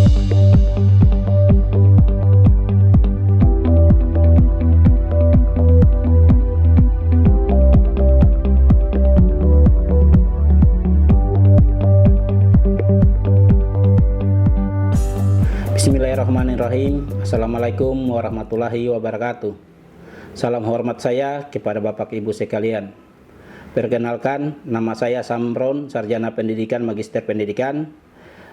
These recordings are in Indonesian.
Bismillahirrahmanirrahim. Assalamualaikum warahmatullahi wabarakatuh. Salam hormat saya kepada Bapak Ibu sekalian. Perkenalkan, nama saya Samron, Sarjana Pendidikan Magister Pendidikan.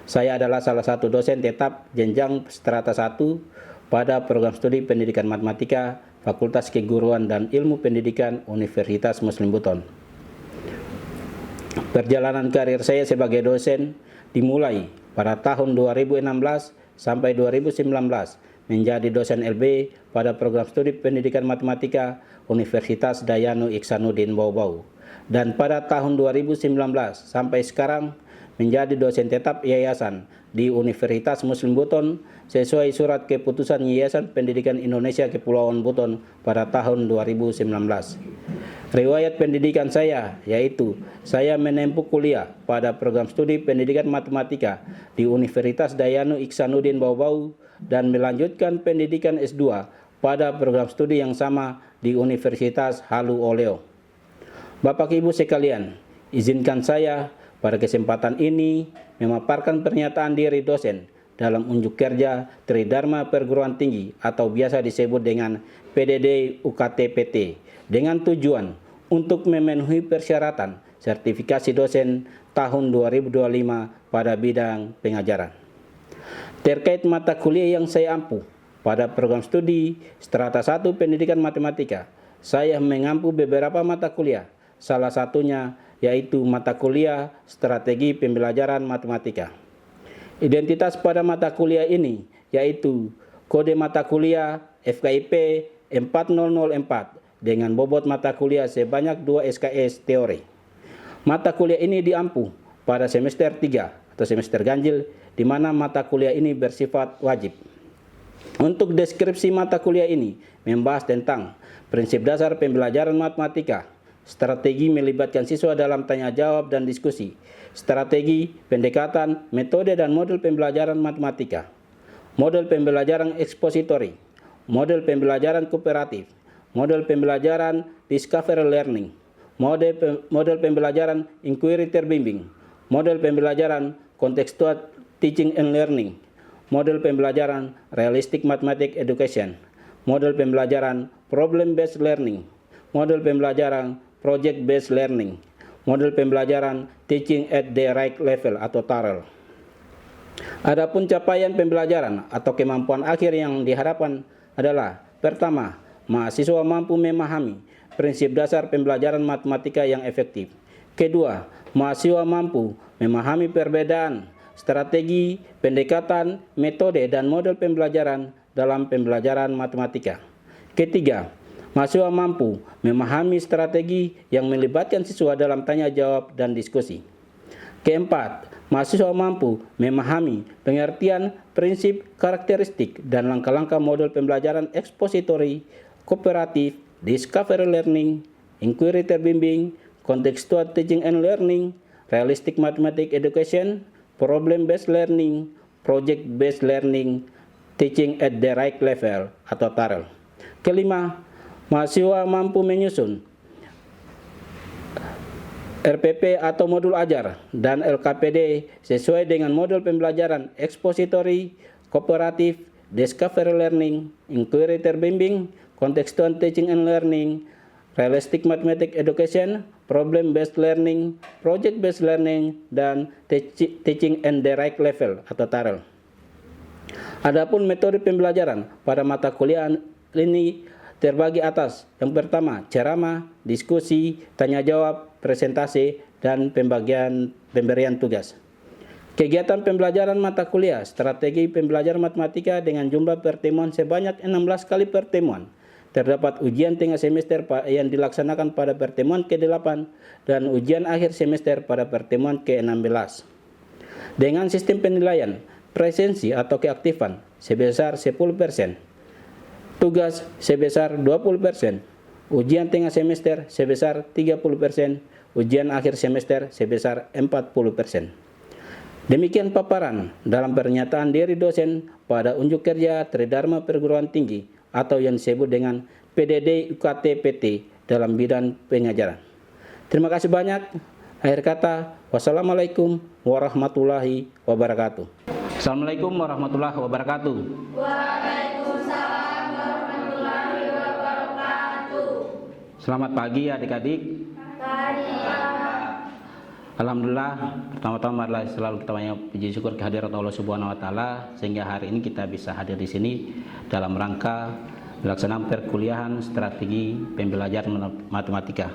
Saya adalah salah satu dosen tetap jenjang strata 1 pada program studi Pendidikan Matematika Fakultas Keguruan dan Ilmu Pendidikan Universitas Muslim Buton. Perjalanan karir saya sebagai dosen dimulai pada tahun 2016 sampai 2019 menjadi dosen LB pada program studi Pendidikan Matematika Universitas Dayanu Iksanuddin Bau-Bau, dan pada tahun 2019 sampai sekarang menjadi dosen tetap yayasan di Universitas Muslim Buton sesuai surat keputusan Yayasan Pendidikan Indonesia Kepulauan Buton pada tahun 2019. Riwayat pendidikan saya yaitu saya menempuh kuliah pada program studi Pendidikan Matematika di Universitas Dayanu Iksanuddin Bau-Bau dan melanjutkan pendidikan S2 pada program studi yang sama di Universitas Halu Oleo. Bapak Ibu sekalian, izinkan saya pada kesempatan ini memaparkan pernyataan diri dosen dalam unjuk kerja Tridharma Perguruan Tinggi atau biasa disebut dengan PDD UKT-PT dengan tujuan untuk memenuhi persyaratan sertifikasi dosen tahun 2025 pada bidang pengajaran. Terkait mata kuliah yang saya ampuh pada program studi strata 1 Pendidikan Matematika, saya mengampu beberapa mata kuliah, salah satunya yaitu mata kuliah Strategi Pembelajaran Matematika. Identitas pada mata kuliah ini yaitu kode mata kuliah FKIP 4004 dengan bobot mata kuliah sebanyak 2 SKS teori. Mata kuliah ini diampu pada semester 3 atau semester ganjil, di mana mata kuliah ini bersifat wajib. Untuk deskripsi mata kuliah ini membahas tentang prinsip dasar pembelajaran matematika, strategi melibatkan siswa dalam tanya jawab dan diskusi, strategi, pendekatan, metode dan model pembelajaran matematika, model pembelajaran ekspositori, model pembelajaran kooperatif, model pembelajaran discovery learning, model pembelajaran inquiry terbimbing, model pembelajaran contextual teaching and learning, model pembelajaran realistic mathematics education, model pembelajaran problem based learning, model pembelajaran project based learning, model pembelajaran teaching at the right level atau TARL. Adapun capaian pembelajaran atau kemampuan akhir yang diharapkan adalah: pertama, mahasiswa mampu memahami prinsip dasar pembelajaran matematika yang efektif. Kedua, mahasiswa mampu memahami perbedaan strategi, pendekatan, metode, dan model pembelajaran dalam pembelajaran matematika. Ketiga, mahasiswa mampu memahami strategi yang melibatkan siswa dalam tanya jawab dan diskusi. Keempat, mahasiswa mampu memahami pengertian prinsip, karakteristik, dan langkah-langkah model pembelajaran ekspositori, kooperatif, discovery learning, inquiry terbimbing, contextual teaching and learning, realistic mathematics education, problem based learning, project based learning, teaching at the right level atau TARL. Kelima, mahasiswa mampu menyusun RPP atau modul ajar dan LKPD sesuai dengan model pembelajaran ekspositori, kooperatif, discovery learning, inquiry terbimbing, contextual teaching and learning, realistic mathematics education, problem based learning, project based learning, dan teaching and the right level atau TARL. Adapun metode pembelajaran pada mata kuliah ini terbagi atas: yang pertama, ceramah, diskusi, tanya jawab, presentasi, dan pemberian tugas. Kegiatan pembelajaran mata kuliah strategi pembelajaran matematika dengan jumlah pertemuan sebanyak 16 kali pertemuan. Terdapat ujian tengah semester yang dilaksanakan pada pertemuan ke-8 dan ujian akhir semester pada pertemuan ke-16. Dengan sistem penilaian presensi atau keaktifan sebesar 10%, tugas sebesar 20%, ujian tengah semester sebesar 30%, ujian akhir semester sebesar 40%. Demikian paparan dalam pernyataan diri dosen pada unjuk kerja Tridharma Perguruan Tinggi atau yang disebut dengan PDD UKT PT dalam bidang pengajaran. Terima kasih banyak. Akhir kata, wassalamualaikum warahmatullahi wabarakatuh. Assalamualaikum warahmatullahi wabarakatuh. Waalaikumsalam warahmatullahi wabarakatuh. Selamat pagi adik-adik. Pagi. Alhamdulillah, pertama-tama adalah selalu kita banyak puji syukur kehadirat Allah Subhanahu wa taala sehingga hari ini kita bisa hadir di sini dalam rangka pelaksanaan perkuliahan strategi pembelajaran matematika.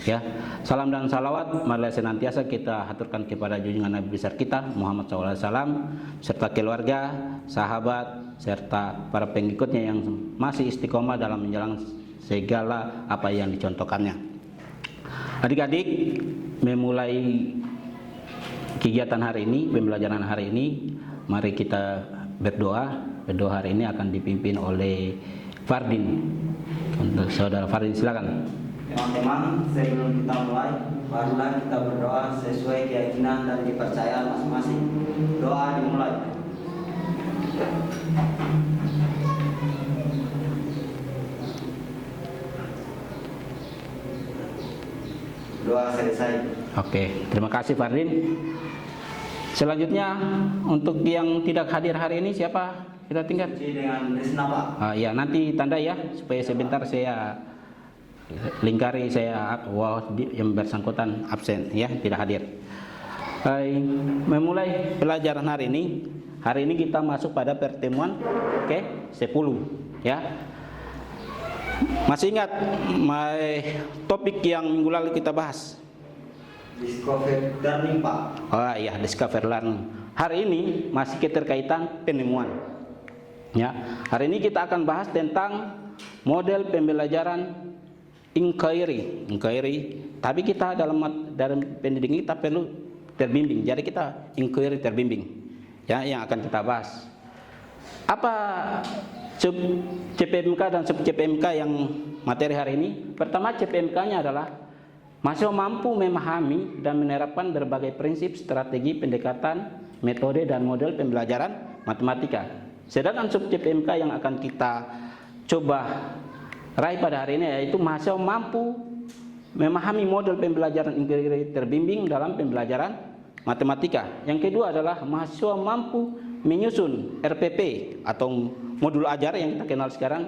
Ya, salam dan salawat marilah senantiasa kita haturkan kepada junjungan Nabi besar kita Muhammad SAW serta keluarga, sahabat serta para pengikutnya yang masih istiqomah dalam menjalankan segala apa yang dicontohkannya. Adik-adik, memulai kegiatan hari ini, pembelajaran hari ini, mari kita berdoa. Berdoa hari ini akan dipimpin oleh Fardin. Untuk saudara Fardin, silakan. Teman-teman, sebelum kita mulai, marilah kita berdoa sesuai keyakinan dan kepercayaan masing-masing. Doa dimulai. Doa selesai. Oke, terima kasih Fardin. Selanjutnya untuk yang tidak hadir hari ini siapa? Kita tinggal Dengan Risna, Pak. ya nanti tanda ya supaya sebentar saya lingkari yang bersangkutan absen ya, tidak hadir. Memulai pelajaran hari ini. Hari ini kita masuk pada pertemuan ke-10 ya. Masih ingat topik yang minggu lalu kita bahas? Discover learning, Pak. Oh iya, discover learning. Hari ini masih keterkaitan penemuan. Ya, hari ini kita akan bahas tentang model pembelajaran inquiry. Tapi kita dalam pendidikan kita perlu terbimbing. Jadi kita inquiry terbimbing. Ya, yang akan kita bahas. Apa CPMK dan sub CPMK yang materi hari ini? Pertama, CPMK-nya adalah mahasiswa mampu memahami dan menerapkan berbagai prinsip, strategi, pendekatan, metode dan model pembelajaran matematika. Sedangkan sub CPMK yang akan kita coba raih pada hari ini yaitu mahasiswa mampu memahami model pembelajaran inquiry terbimbing dalam pembelajaran matematika. Yang kedua adalah mahasiswa mampu menyusun RPP atau modul ajar yang kita kenal sekarang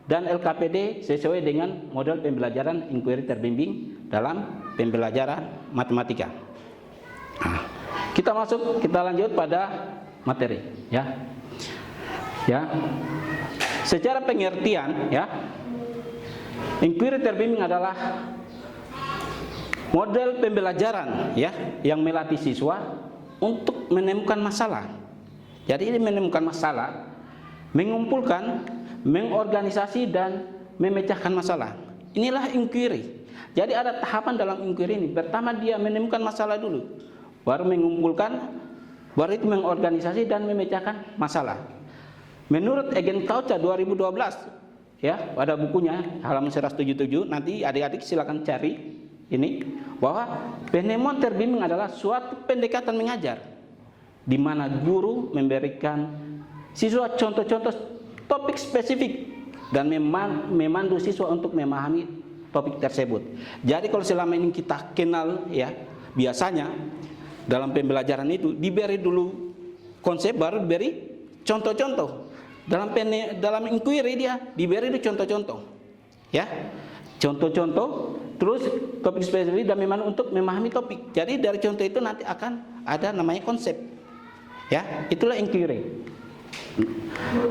dan LKPD sesuai dengan model pembelajaran inquiry terbimbing dalam pembelajaran matematika. Nah, kita lanjut pada materi ya. Secara pengertian ya, inquiry terbimbing adalah model pembelajaran ya yang melatih siswa untuk menemukan masalah. Jadi ini menemukan masalah, mengumpulkan, mengorganisasi dan memecahkan masalah. Inilah inquiry. Jadi ada tahapan dalam inquiry ini. Pertama dia menemukan masalah dulu, baru mengumpulkan, baru itu mengorganisasi dan memecahkan masalah. Menurut Egan Kaucha 2012 ya, pada bukunya halaman 177, nanti adik-adik silakan cari ini, bahwa penemuan terbimbing adalah suatu pendekatan mengajar di mana guru memberikan siswa contoh-contoh topik spesifik dan memandu siswa untuk memahami topik tersebut. Jadi kalau selama ini kita kenal ya, biasanya dalam pembelajaran itu diberi dulu konsep baru diberi contoh-contoh. Dalam inquiry dia diberi itu contoh-contoh. Ya. Contoh-contoh, terus topik spesifik dan memandu untuk memahami topik. Jadi dari contoh itu nanti akan ada namanya konsep. Ya, itulah inquiry.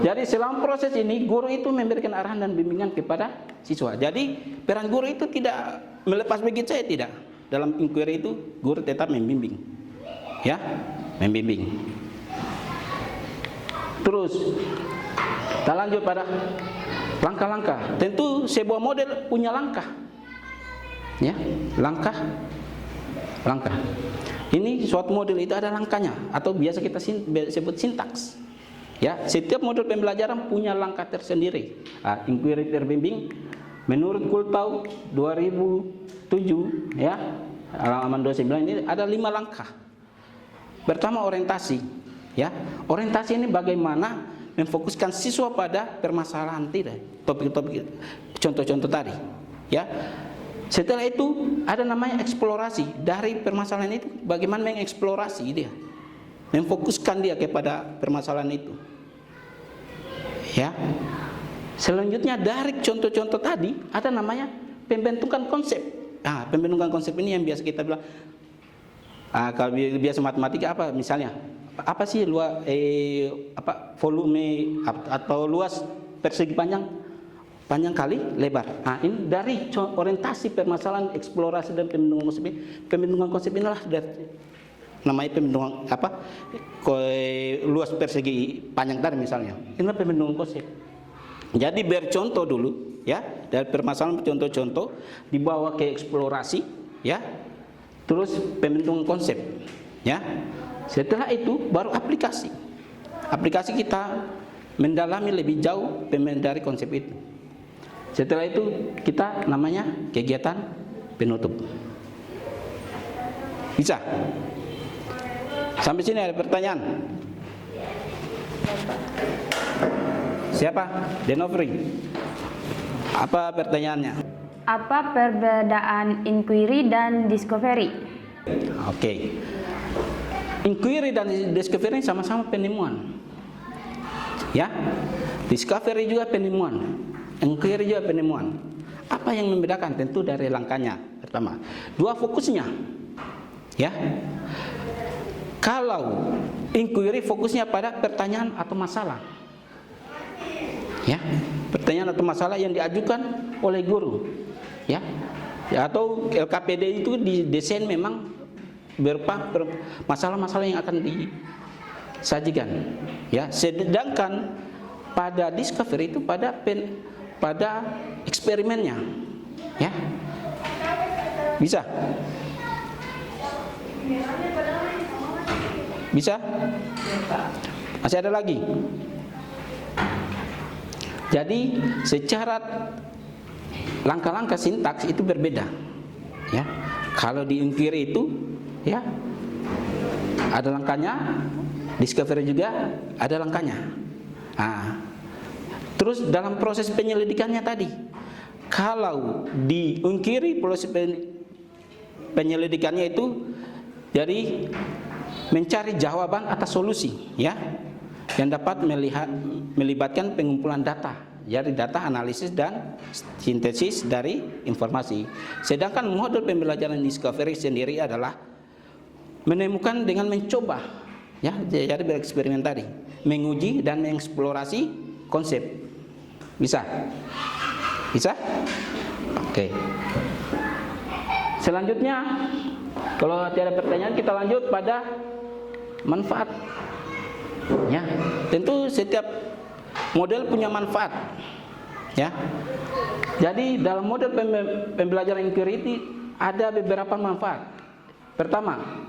Jadi selama proses ini guru itu memberikan arahan dan bimbingan kepada siswa. Jadi peran guru itu tidak melepas begitu saja, tidak. Dalam inquiry itu guru tetap membimbing. Ya, membimbing. Terus kita lanjut pada langkah-langkah. Tentu sebuah model punya langkah. Ya, langkah. Ini suatu model itu ada langkahnya atau biasa kita sebut sintaks. Ya, setiap model pembelajaran punya langkah tersendiri. Inquiry terbimbing menurut Kultau 2007 ya, halaman 29 ini ada 5 langkah. Pertama orientasi, ya. Orientasi ini bagaimana memfokuskan siswa pada permasalahan tidak, topik-topik, contoh-contoh tadi, ya. Setelah itu ada namanya eksplorasi dari permasalahan itu, bagaimana mengeksplorasi dia, memfokuskan dia kepada permasalahan itu, ya. Selanjutnya dari contoh-contoh tadi ada namanya pembentukan konsep. Nah, pembentukan konsep ini yang biasa kita bilang, kalau biasa matematika apa misalnya, apa sih volume atau luas persegi panjang kali lebar. Nah, ini dari orientasi permasalahan, eksplorasi dan pembentukan konsep ini. Pembentukan konsep inilah dari namanya pembentukan luas persegi panjang tadi misalnya. Inilah pembentukan konsep. Jadi bercontoh dulu, ya, dari permasalahan contoh-contoh dibawa ke eksplorasi, ya, terus pembentukan konsep, ya. Setelah itu baru aplikasi. Aplikasi kita mendalami lebih jauh dari konsep itu. Setelah itu kita namanya kegiatan penutup. Bisa? Sampai sini ada pertanyaan? Siapa? Denofri. Apa pertanyaannya? Apa perbedaan inquiry dan discovery? Oke. Inquiry dan discovery sama-sama penemuan. Ya. Discovery juga penemuan. Inquiry juga penemuan. Apa yang membedakan? Tentu dari langkahnya. Pertama, dua fokusnya. Ya. Kalau inquiry fokusnya pada pertanyaan atau masalah. Ya, pertanyaan atau masalah yang diajukan oleh guru, ya, atau LKPD itu didesain memang berupa masalah-masalah yang akan disajikan, ya. Sedangkan pada discovery itu pada eksperimennya, ya. Bisa? Bisa? Masih ada lagi? Jadi secara langkah-langkah sintaks itu berbeda, ya. Kalau di inquiry itu, ya, ada langkahnya, discovery juga ada langkahnya. Nah, terus dalam proses penyelidikannya tadi, kalau di inquiry proses penyelidikannya itu jadi mencari jawaban atas solusi, ya, yang dapat melibatkan pengumpulan data, jadi data analisis dan sintesis dari informasi. Sedangkan model pembelajaran discovery sendiri adalah menemukan dengan mencoba, ya, jadi bereksperimen tadi, menguji dan mengeksplorasi konsep. Bisa? Bisa? Oke. Selanjutnya, kalau tidak ada pertanyaan, kita lanjut pada manfaat. Ya, tentu setiap model punya manfaat, ya. Jadi dalam model pembelajaran inquiry ini ada beberapa manfaat. Pertama,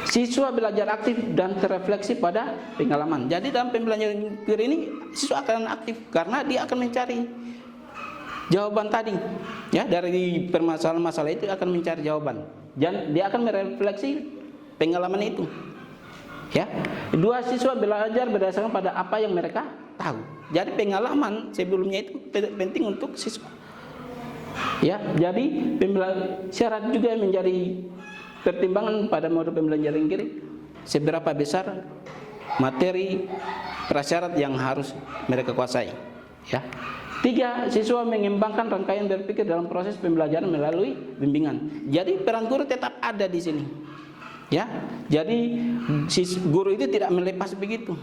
siswa belajar aktif dan terrefleksi pada pengalaman. Jadi dalam pembelajaran inquiry ini siswa akan aktif karena dia akan mencari jawaban tadi, ya, dari permasalahan masalah itu akan mencari jawaban dan dia akan merefleksi pengalaman itu, ya. Dua, siswa belajar berdasarkan pada apa yang mereka tahu. Jadi pengalaman sebelumnya itu penting untuk siswa, ya. Jadi syarat juga menjadi pertimbangan pada model pembelajaran inquiry, seberapa besar materi prasyarat yang harus mereka kuasai, ya. 3, siswa mengembangkan rangkaian berpikir dalam proses pembelajaran melalui bimbingan. Jadi peran guru tetap ada di sini, ya. Jadi guru itu tidak melepas begitu,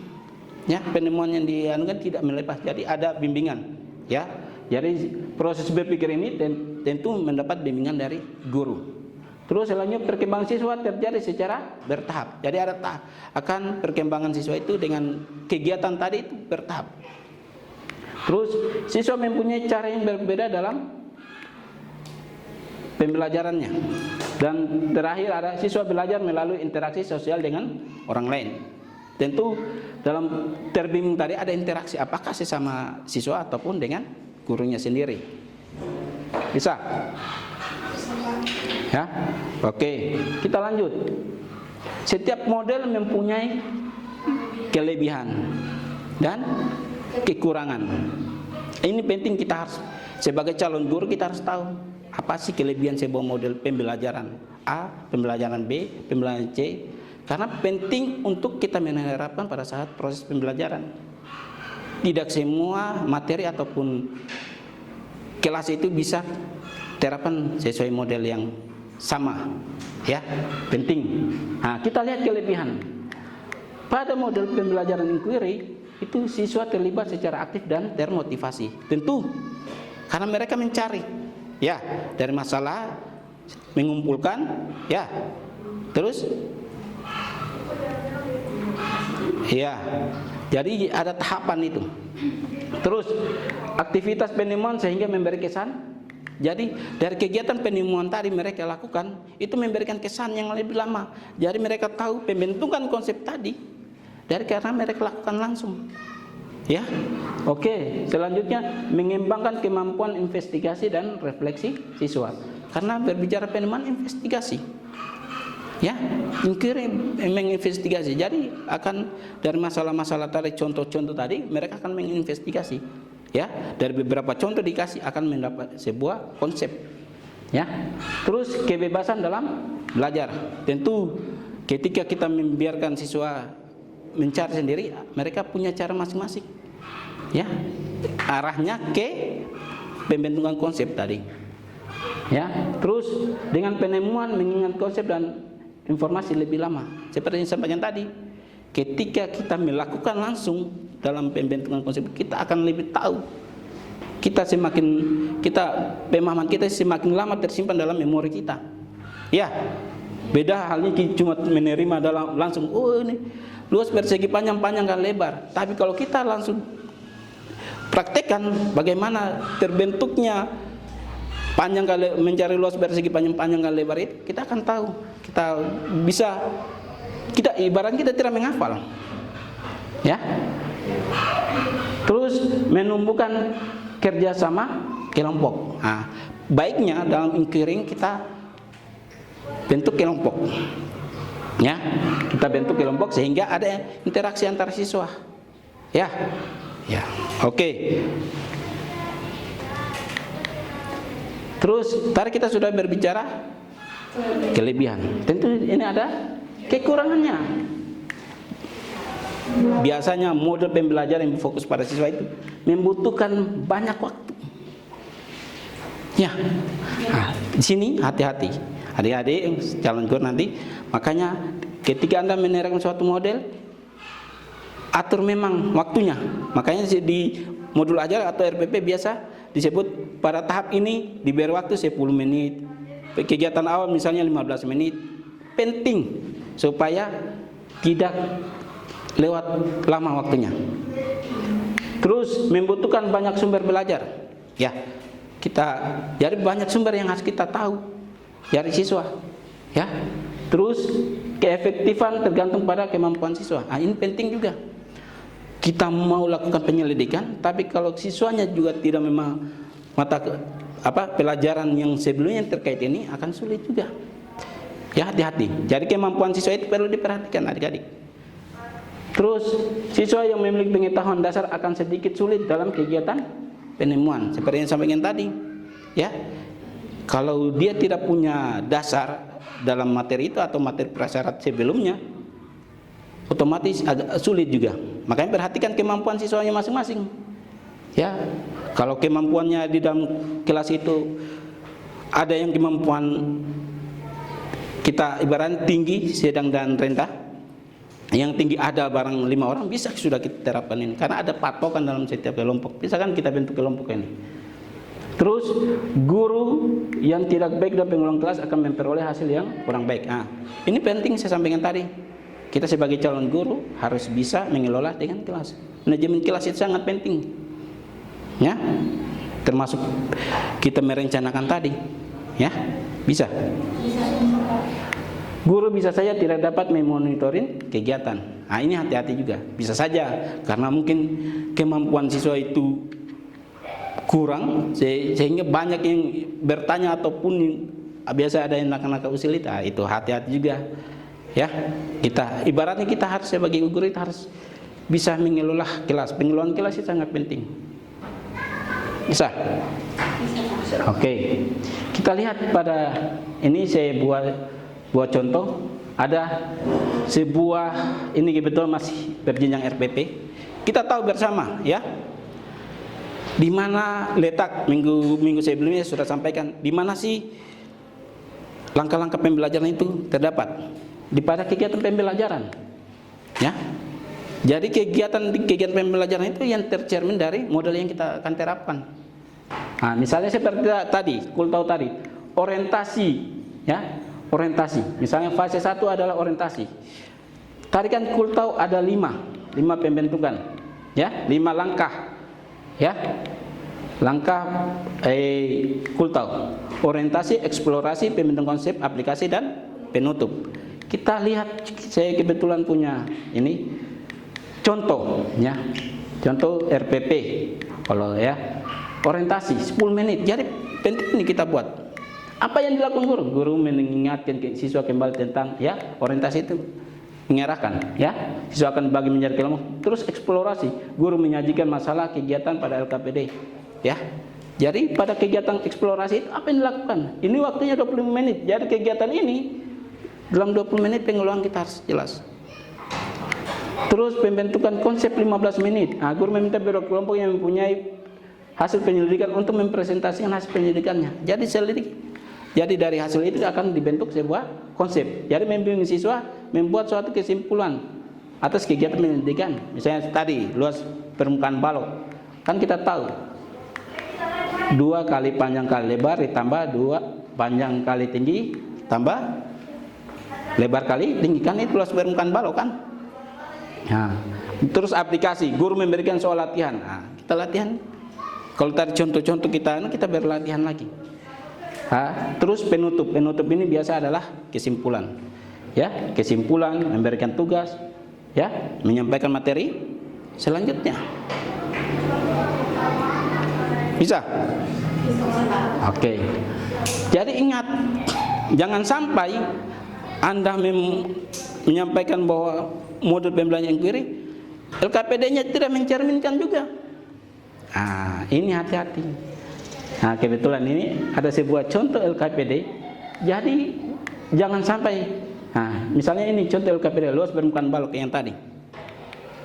ya. Penemuan yang dianukan tidak melepas. Jadi ada bimbingan, ya. Jadi proses berpikir ini tentu mendapat bimbingan dari guru. Terus selanjutnya perkembangan siswa terjadi secara bertahap. Jadi ada akan perkembangan siswa itu dengan kegiatan tadi itu bertahap. Terus siswa mempunyai cara yang berbeda dalam pembelajarannya. Dan terakhir ada siswa belajar melalui interaksi sosial dengan orang lain. Tentu dalam terbimbing tadi ada interaksi, apakah sesama siswa ataupun dengan gurunya sendiri. Bisa? Ya, oke. Kita lanjut. Setiap model mempunyai kelebihan dan kekurangan. Ini penting, kita harus sebagai calon guru kita harus tahu apa sih kelebihan sebuah model pembelajaran A, pembelajaran B, pembelajaran C. Karena penting untuk kita menerapkan pada saat proses pembelajaran. Tidak semua materi ataupun kelas itu bisa terapan sesuai model yang sama, ya, penting. Nah, kita lihat kelebihan. Pada model pembelajaran inquiry itu siswa terlibat secara aktif dan termotivasi. Tentu karena mereka mencari, ya, dari masalah mengumpulkan, ya, terus, ya, jadi ada tahapan itu. Terus aktivitas penemuan sehingga memberi kesan. Jadi dari kegiatan penemuan tadi mereka lakukan itu memberikan kesan yang lebih lama. Jadi mereka tahu pembentukan konsep tadi dari karena mereka lakukan langsung. Ya, oke. Selanjutnya mengembangkan kemampuan investigasi dan refleksi siswa. Karena berbicara penemuan investigasi, ya, inquiry menginvestigasi. Jadi akan dari masalah-masalah tadi, contoh-contoh tadi, mereka akan menginvestigasi. Ya, dari beberapa contoh dikasih akan mendapat sebuah konsep. Ya, terus kebebasan dalam belajar. Tentu ketika kita membiarkan siswa mencari sendiri, mereka punya cara masing-masing. Ya, arahnya ke pembentukan konsep tadi. Ya, terus dengan penemuan mengingat konsep dan informasi lebih lama. Seperti yang saya sampaikan tadi, ketika kita melakukan langsung dalam pembentukan konsep, kita akan lebih tahu. Pemahaman kita semakin lama tersimpan dalam memori kita. Ya, beda halnya cuma menerima dalam langsung, oh ini luas persegi panjang kan lebar. Tapi kalau kita langsung praktekkan bagaimana terbentuknya panjang kali mencari luas persegi panjang kan lebar itu, kita akan tahu. Kita ibarat kita tidak menghafal. Ya. Terus menumbuhkan kerjasama kelompok. Nah, baiknya dalam inquiry kita bentuk kelompok. Ya, kita bentuk kelompok sehingga ada interaksi antar siswa. Ya, ya, oke. Terus tadi kita sudah berbicara kelebihan. Tentu ini ada kekurangannya. Biasanya model pembelajaran yang fokus pada siswa itu membutuhkan banyak waktu. Ya, nah, di sini hati-hati, adik-adik calon guru nanti. Makanya ketika Anda menerapkan suatu model, atur memang waktunya. Makanya di modul ajar atau RPP biasa disebut pada tahap ini diberi waktu 10 menit. Kegiatan awal misalnya 15 menit. Penting supaya tidak lewat lama waktunya. Terus membutuhkan banyak sumber belajar. Ya, jadi banyak sumber yang harus kita tahu dari siswa. Ya, terus keefektifan tergantung pada kemampuan siswa. Nah, ini penting juga. Kita mau lakukan penyelidikan, tapi kalau siswanya juga tidak memang pelajaran yang sebelumnya terkait ini akan sulit juga. Ya, hati-hati. Jadi kemampuan siswa itu perlu diperhatikan adik-adik. Terus siswa yang memiliki pengetahuan dasar akan sedikit sulit dalam kegiatan penemuan. Seperti yang sampaikan tadi, ya. Kalau dia tidak punya dasar dalam materi itu atau materi prasyarat sebelumnya, otomatis agak sulit juga. Makanya perhatikan kemampuan siswanya masing-masing. Ya, kalau kemampuannya di dalam kelas itu ada yang kemampuan kita ibarat tinggi, sedang dan rendah. Yang tinggi ada barang 5 orang bisa sudah kita terapkan ini karena ada patokan dalam setiap kelompok. Bisa kan kita bentuk kelompok ini. Terus guru yang tidak baik dalam pengulang kelas akan memperoleh hasil yang kurang baik. Nah, ini penting saya sampaikan tadi. Kita sebagai calon guru harus bisa mengelola dengan kelas. Manajemen kelas itu sangat penting. Ya. Termasuk kita merencanakan tadi. Ya, bisa. Guru bisa saja tidak dapat memonitoring kegiatan. Nah, ini hati-hati juga. Bisa saja karena mungkin kemampuan siswa itu kurang sehingga banyak yang bertanya ataupun biasa ada yang nakal-nakal usil itu hati-hati juga ya. Kita ibaratnya kita harus sebagai guru itu harus bisa mengelola kelas. Pengelolaan kelas itu sangat penting. Bisa? Oke. Kita lihat pada ini saya buat contoh. Ada sebuah ini kebetulan masih berjenjang RPP. Kita tahu bersama ya. Di mana letak minggu sebelumnya sudah sampaikan di mana sih langkah-langkah pembelajaran itu terdapat pada kegiatan pembelajaran ya. Jadi kegiatan pembelajaran itu yang tercermin dari model yang kita akan terapkan. Nah, misalnya seperti tadi, tahu tadi orientasi ya, orientasi. Misalnya fase 1 adalah orientasi. Tadi kan tahu ada 5 pembentukan ya, 5 langkah ya. Langkah tahu orientasi, eksplorasi, pembentukan konsep, aplikasi dan penutup. Kita lihat, saya kebetulan punya ini contoh ya. Contoh RPP kalau ya. Orientasi 10 menit. Jadi penting ini kita buat. Apa yang dilakukan guru? Guru mengingatkan siswa kembali tentang ya orientasi itu, mengarahkan ya. Siswa akan bagi menjadi kelompok. Terus eksplorasi. Guru menyajikan masalah kegiatan pada LKPD. Ya, jadi pada kegiatan eksplorasi itu apa yang dilakukan? Ini waktunya 25 menit. Jadi kegiatan ini dalam 20 menit pengelolaan kita harus jelas. Terus pembentukan konsep 15 menit. Nah, guru meminta beberapa kelompok yang mempunyai hasil penyelidikan untuk mempresentasikan hasil penyelidikannya. Jadi selidiki. Jadi dari hasil itu akan dibentuk sebuah konsep. Jadi membimbing siswa membuat suatu kesimpulan atas kegiatan penyelidikan. Misalnya tadi luas permukaan balok. Kan kita tahu 2 kali panjang kali lebar ditambah 2 panjang kali tinggi tambah lebar kali tinggi, kan itu luas permukaan balok kan. Nah, terus aplikasi, guru memberikan soal latihan. Nah, kita latihan. Kalau tadi contoh-contoh kita berlatihan lagi. Nah, terus penutup ini biasa adalah kesimpulan. Ya, kesimpulan, memberikan tugas, ya, menyampaikan materi selanjutnya. Bisa? Oke. Jadi ingat, jangan sampai Anda menyampaikan bahwa model pembelajaran inquiry LKPD-nya tidak mencerminkan juga. Nah, ini hati-hati. Nah, kebetulan ini ada sebuah contoh LKPD. Jadi jangan sampai. Nah, misalnya ini contoh LKPD luas permukaan balok yang tadi.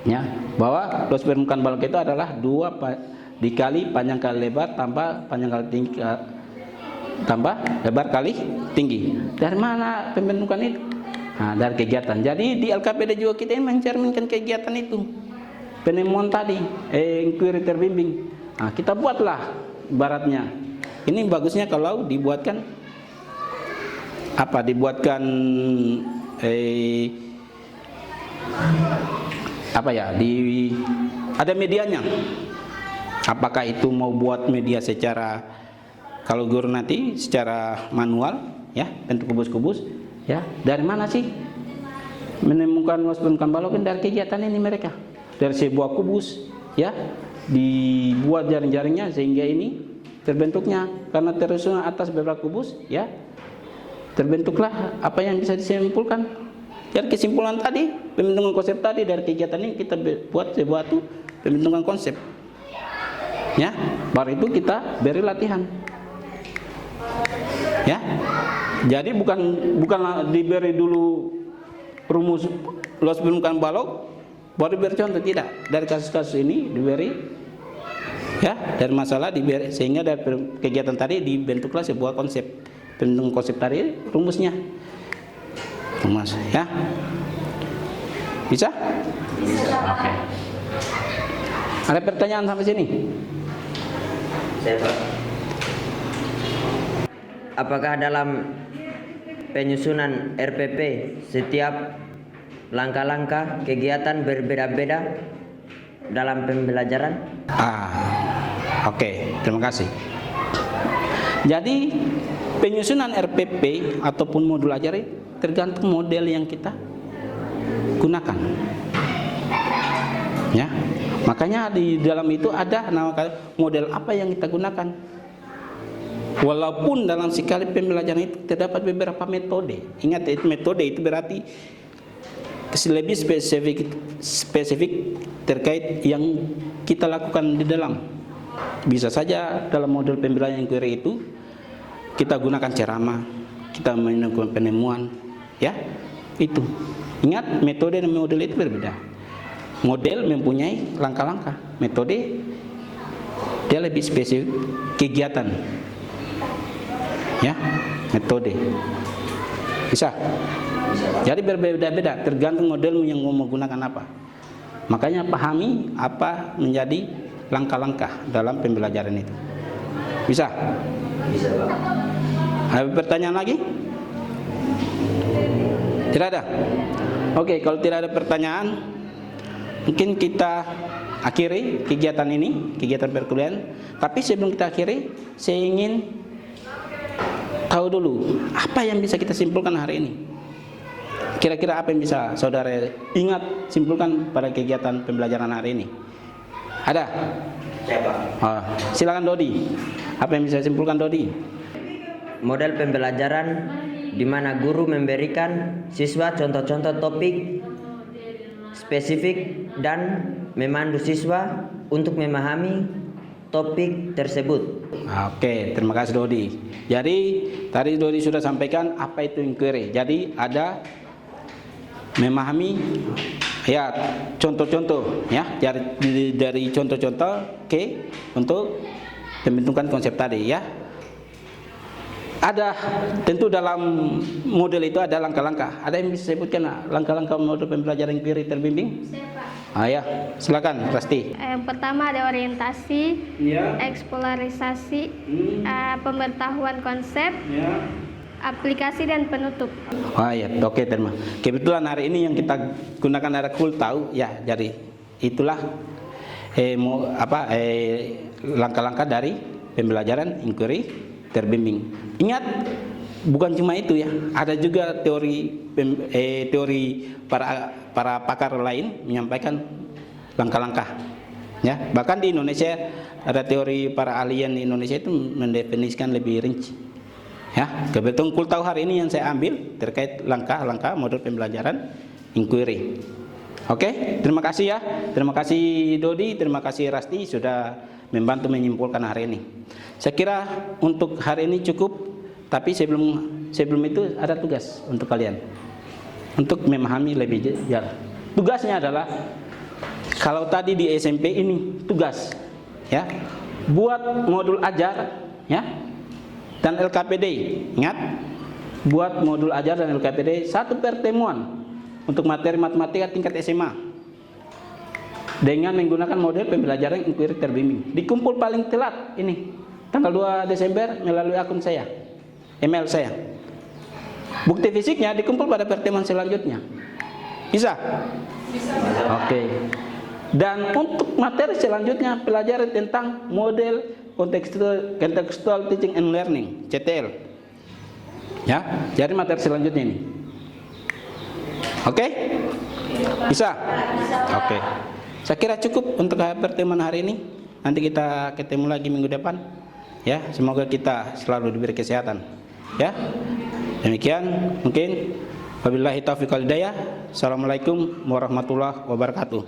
Ya, bahwa luas permukaan balok itu adalah 2 dikali panjang kali lebar tambah panjang kali tinggi tambah lebar kali tinggi. Dari mana pembentukan itu? Nah, dari kegiatan. Jadi di LKPD juga kita mencerminkan kegiatan itu. Penemuan tadi, inquiry terbimbing. Nah, kita buatlah ibaratnya. Ini bagusnya kalau dibuatkan apa? Dibuatkan apa ya? Ada medianya. Apakah itu mau buat media secara kalau guru nanti secara manual ya, bentuk kubus-kubus ya. Dari mana sih menemukan luas permukaan balok? Dari kegiatan ini mereka. Dari sebuah kubus ya, dibuat jaring-jaringnya sehingga ini terbentuknya karena tersusun atas beberapa kubus ya. Terbentuklah apa yang bisa disimpulkan. Dari kesimpulan tadi, pembentukan konsep tadi dari kegiatan ini kita buat sebuah pembentukan konsep. Ya, baru itu kita beri latihan. Ya, jadi bukan diberi dulu rumus luas permukaan balok baru diberi contoh, tidak. Dari kasus-kasus ini diberi ya, dari masalah diberi sehingga dari kegiatan tadi dibentuklah sebuah konsep. Pembentukan konsep tadi rumusnya. Rumus ya. Bisa? Bisa. Oke. Ada pertanyaan sampai sini? Apakah dalam penyusunan RPP setiap langkah-langkah kegiatan berbeda-beda dalam pembelajaran? Oke, terima kasih. Jadi penyusunan RPP ataupun modul ajar tergantung model yang kita gunakan. Ya, Makanya di dalam itu ada model apa yang kita gunakan. Walaupun dalam sekali pembelajaran itu terdapat beberapa metode. Ingat, metode itu berarti lebih spesifik terkait yang kita lakukan di dalam. Bisa saja dalam model pembelajaran inquiry itu kita gunakan ceramah, kita melakukan penemuan, ya. Itu. Ingat, metode dan model itu berbeda. Model mempunyai langkah-langkah, metode dia lebih spesifik kegiatan, ya, metode. Bisa. Jadi berbeda-beda tergantung modelmu yang mau menggunakan apa. Makanya pahami apa menjadi langkah-langkah dalam pembelajaran itu. Bisa? Bisa, Pak. Ada pertanyaan lagi? Tidak ada? Oke, kalau tidak ada pertanyaan, mungkin kita akhiri kegiatan ini, kegiatan perkuliahan. Tapi sebelum kita akhiri, saya ingin tahu dulu apa yang bisa kita simpulkan hari ini. Kira-kira apa yang bisa saudara ingat, simpulkan pada kegiatan pembelajaran hari ini? Ada? Siapa? Oh, silakan Dodi. Apa yang bisa simpulkan Dodi? Model pembelajaran di mana guru memberikan siswa contoh-contoh topik spesifik dan memandu siswa untuk memahami topik tersebut. Oke, terima kasih Dodi. Jadi tadi Dodi sudah sampaikan apa itu inquiry. Jadi ada memahami ya contoh-contoh, ya, dari contoh-contoh untuk pembentukan konsep tadi, ya. Ada tentu dalam model itu ada langkah-langkah. Ada yang bisa sebutkan langkah-langkah model pembelajaran inquiry terbimbing? Ya, silakan Rasti. Yang pertama ada orientasi, Ya. eksplorasi, pemberitahuan konsep, Ya. aplikasi dan penutup. Ya, oke, terima. Kebetulan hari ini yang kita gunakan ada cool tahu, ya. Jadi itulah langkah-langkah dari pembelajaran inquiry terbimbing. Ingat, bukan cuma itu ya, ada juga teori para pakar lain menyampaikan langkah-langkah, ya. Bahkan di Indonesia ada teori para ahlian di Indonesia itu mendefinisikan lebih rinci, ya. Kebetulan kul tahu hari ini yang saya ambil terkait langkah-langkah model pembelajaran inquiry. Oke, terima kasih ya, terima kasih Dodi, terima kasih Rasti sudah membantu menyimpulkan hari ini. Saya kira untuk hari ini cukup. Tapi sebelum itu ada tugas untuk kalian untuk memahami lebih jauh. Tugasnya adalah kalau tadi di SMP ini tugas, ya, buat modul ajar, ya, dan LKPD. Ingat, buat modul ajar dan LKPD satu pertemuan untuk materi matematika tingkat SMA dengan menggunakan model pembelajaran inquiry terbimbing. Dikumpul paling telat ini tanggal 2 Desember melalui akun saya, email saya. Bukti fisiknya dikumpul pada pertemuan selanjutnya. Bisa? Bisa. Oke. Dan untuk materi selanjutnya pelajaran tentang model contextual teaching and learning, CTL. Ya, jadi materi selanjutnya ini. Oke? Bisa? Oke. Saya kira cukup untuk pertemuan hari ini. Nanti kita ketemu lagi minggu depan. Ya, semoga kita selalu diberi kesehatan. Ya, demikian mungkin. Wabillahi taufiq wal hidayah. Assalamualaikum warahmatullahi wabarakatuh.